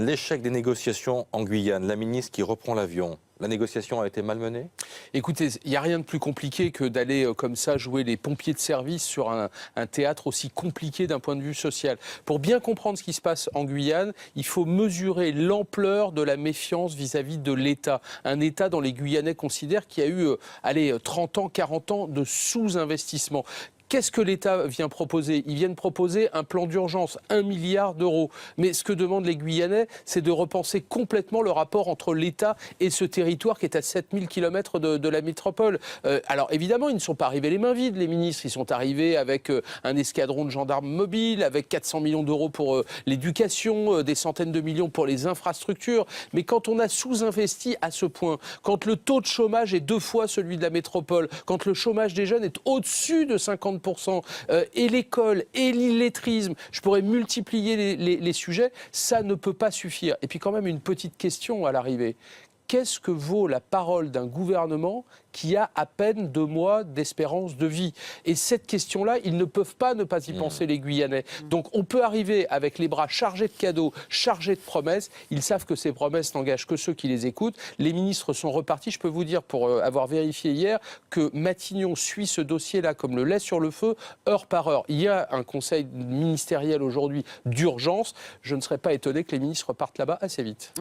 L'échec des négociations en Guyane, la ministre qui reprend l'avion, la négociation a été malmenée? Écoutez, il n'y a rien de plus compliqué que d'aller comme ça jouer les pompiers de service sur un théâtre aussi compliqué d'un point de vue social. Pour bien comprendre ce qui se passe en Guyane, il faut mesurer l'ampleur de la méfiance vis-à-vis de l'État. Un État dont les Guyanais considèrent qu'il y a eu 30 ans, 40 ans de sous-investissement. Qu'est-ce que l'État vient proposer? Ils viennent proposer un plan d'urgence, 1 milliard d'euros. Mais ce que demandent les Guyanais, c'est de repenser complètement le rapport entre l'État et ce territoire qui est à 7000 km de la métropole. Alors évidemment, ils ne sont pas arrivés les mains vides, les ministres. Ils sont arrivés avec un escadron de gendarmes mobiles, avec 400 millions d'euros pour l'éducation, des centaines de millions pour les infrastructures. Mais quand on a sous-investi à ce point, quand le taux de chômage est 2 fois celui de la métropole, quand le chômage des jeunes est au-dessus de 50%, et l'école, et l'illettrisme, je pourrais multiplier les sujets, ça ne peut pas suffire. Et puis quand même une petite question à l'arrivée. Qu'est-ce que vaut la parole d'un gouvernement qui a à peine 2 mois d'espérance de vie? Et cette question-là, ils ne peuvent pas ne pas y penser, les Guyanais. Donc on peut arriver avec les bras chargés de cadeaux, chargés de promesses. Ils savent que ces promesses n'engagent que ceux qui les écoutent. Les ministres sont repartis. Je peux vous dire, pour avoir vérifié hier, que Matignon suit ce dossier-là comme le lait sur le feu, heure par heure. Il y a un conseil ministériel aujourd'hui d'urgence. Je ne serais pas étonné que les ministres partent là-bas assez vite.